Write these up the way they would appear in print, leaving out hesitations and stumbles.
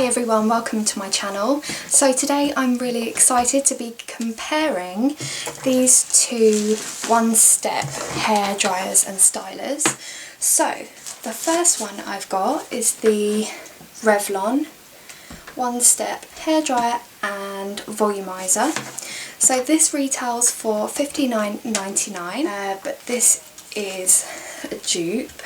everyone, welcome to my channel. So today I'm really excited to be comparing these two one-step hair dryers and stylers. So the first one I've got is the Revlon one-step hairdryer and volumiser. So this retails for $59.99, but this is a dupe.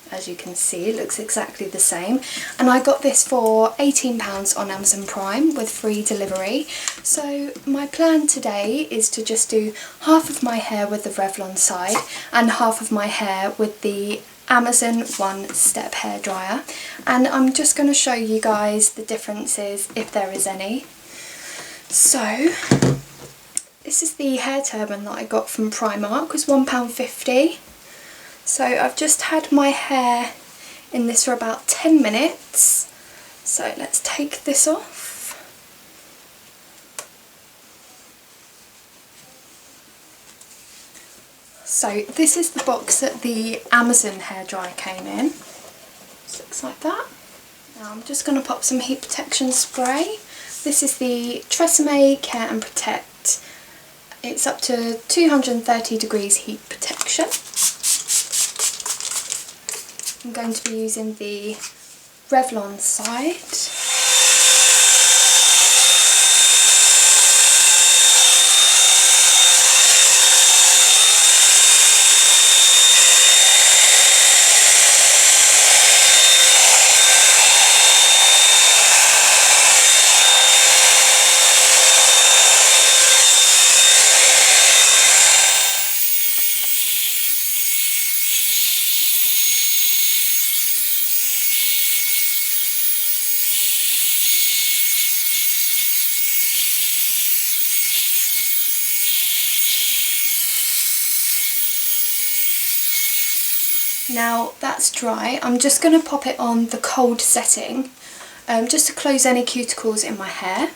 As you can see, it looks exactly the same, and I got this for £18 on Amazon Prime with free delivery. So my plan today is to just do half of my hair with the Revlon side and half of my hair with the Amazon one-step hairdryer, and I'm just going to show you guys the differences if there is any. So this is the hair turban that I got from Primark. It was £1.50. So I've just had my hair in this for about 10 minutes. So let's take this off. So this is the box that the Amazon hairdryer came in. This looks like that. Now I'm just going to pop some heat protection spray. This is the Tresemme Care and Protect. It's up to 230 degrees heat protection. I'm going to be using the Revlon side. Now that's dry, I'm just going to pop it on the cold setting, just to close any cuticles in my hair.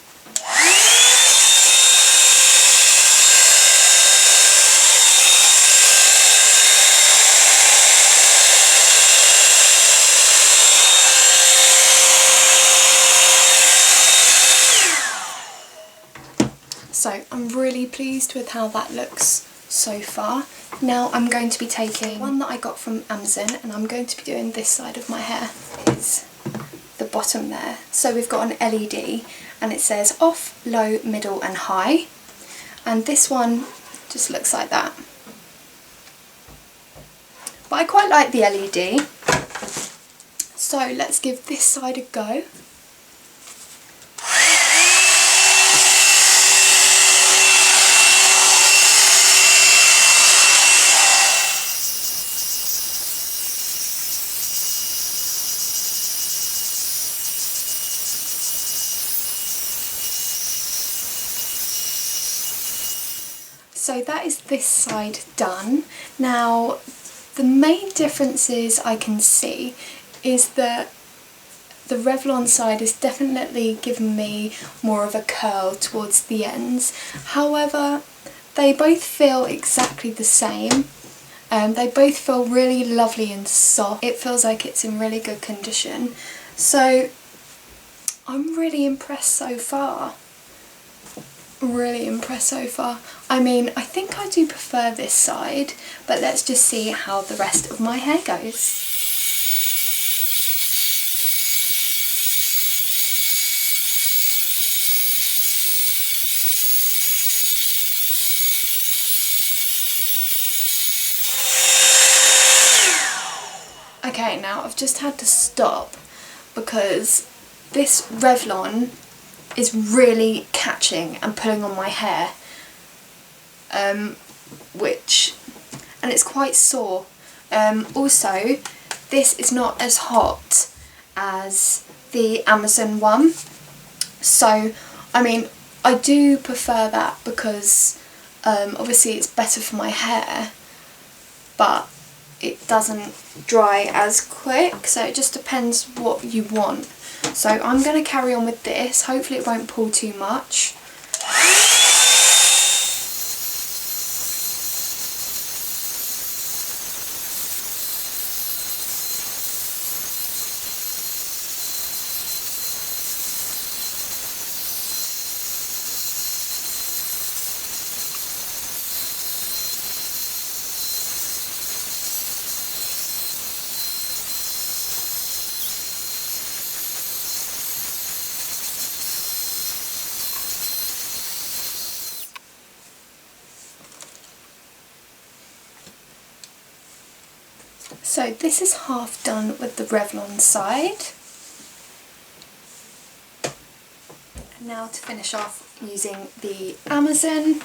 So I'm really pleased with how that looks so far. Now I'm going to be taking one that I got from Amazon, and I'm going to be doing this side of my hair, is the bottom there. So we've got an LED and it says off, low, middle and high, and this one just looks like that. But I quite like the LED, so let's give this side a go. So that is this side done. Now the main differences I can see is that the Revlon side is definitely giving me more of a curl towards the ends. However, they both feel exactly the same. They both feel really lovely and soft. It feels like it's in really good condition. So I'm really impressed so far. Really impressed so far. I mean, I think I do prefer this side, but let's just see how the rest of my hair goes. Okay, now I've just had to stop because this Revlon is really catching and pulling on my hair, and it's quite sore. Also, this is not as hot as the Amazon one, so I mean I do prefer that because obviously it's better for my hair, but it doesn't dry as quick, so it just depends what you want. So I'm going to carry on with this. Hopefully it won't pull too much. So this is half done with the Revlon side. And now to finish off using the Amazon.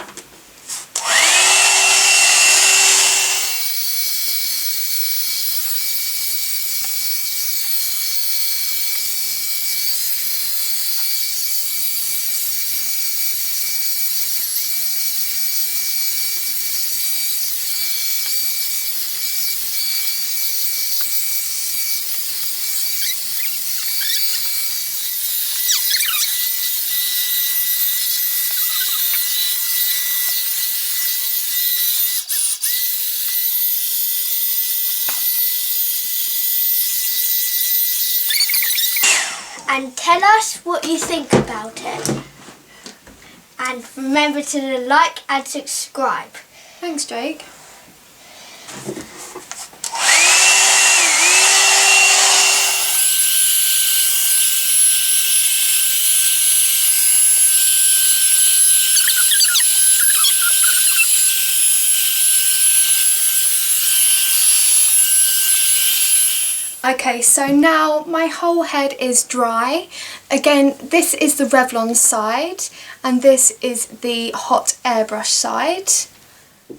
And tell us what you think about it. And remember to like and subscribe. Thanks, Jake. Okay, so now my whole head is dry. Again, this is the Revlon side and this is the hot airbrush side.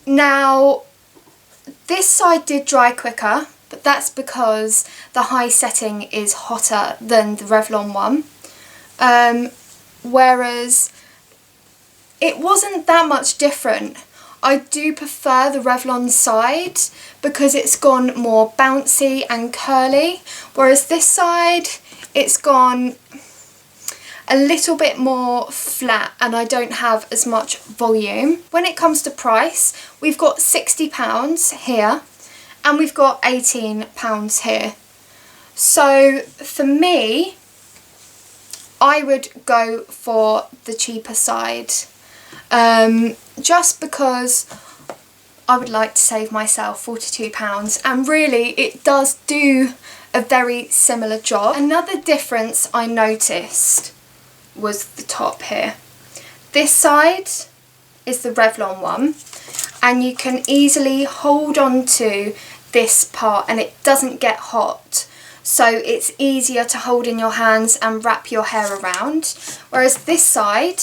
Now, this side did dry quicker, but that's because the high setting is hotter than the Revlon one. Whereas it wasn't that much different. I do prefer the Revlon side because it's gone more bouncy and curly, whereas this side it's gone a little bit more flat and I don't have as much volume. When it comes to price, we've got £60 here and we've got £18 here. So for me, I would go for the cheaper side. Just because I would like to save myself £42 and really it does do a very similar job. Another difference I noticed was the top here. This side is the Revlon one and you can easily hold on to this part and it doesn't get hot, so it's easier to hold in your hands and wrap your hair around, whereas this side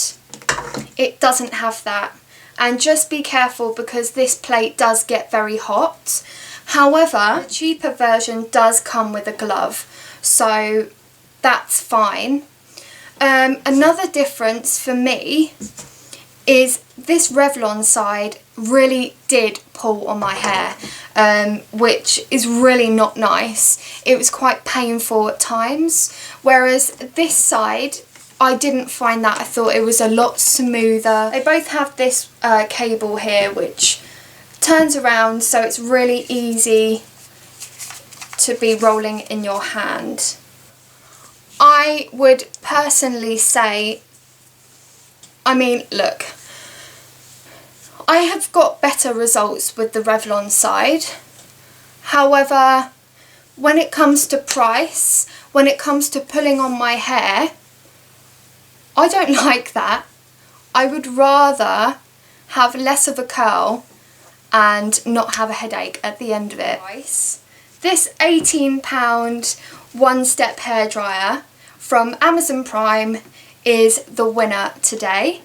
it doesn't have that. And just be careful because this plate does get very hot. However, the cheaper version does come with a glove, so that's fine. Another difference for me is this Revlon side really did pull on my hair, which is really not nice. It was quite painful at times, whereas this side I didn't find that. I thought it was a lot smoother. They both have this cable here which turns around, so it's really easy to be rolling in your hand. I would personally say, I mean, look, I have got better results with the Revlon side. However, when it comes to price, when it comes to pulling on my hair, I don't like that. I would rather have less of a curl and not have a headache at the end of it. This £18 one-step hairdryer from Amazon Prime is the winner today.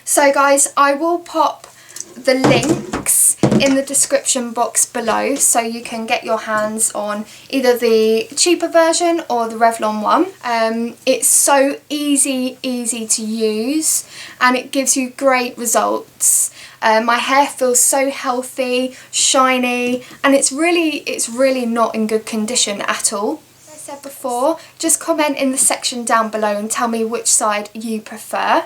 So guys, I will pop the links in the description box below so you can get your hands on either the cheaper version or the Revlon one. It's so easy to use and it gives you great results. My hair feels so healthy, shiny, and it's really not in good condition at all. As I said before, just comment in the section down below and tell me which side you prefer.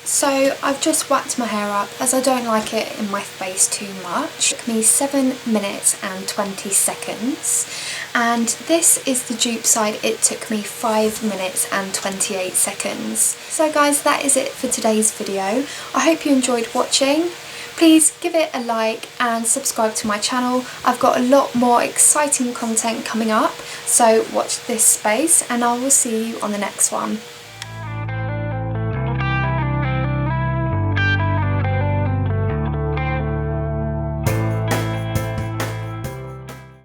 So I've just whacked my hair up as I don't like it in my face too much. It took me 7 minutes and 20 seconds, and this is the Dupe side. It took me 5 minutes and 28 seconds. So guys, that is it for today's video. I hope you enjoyed watching. Please give it a like and subscribe to my channel. I've got a lot more exciting content coming up, so watch this space and I will see you on the next one.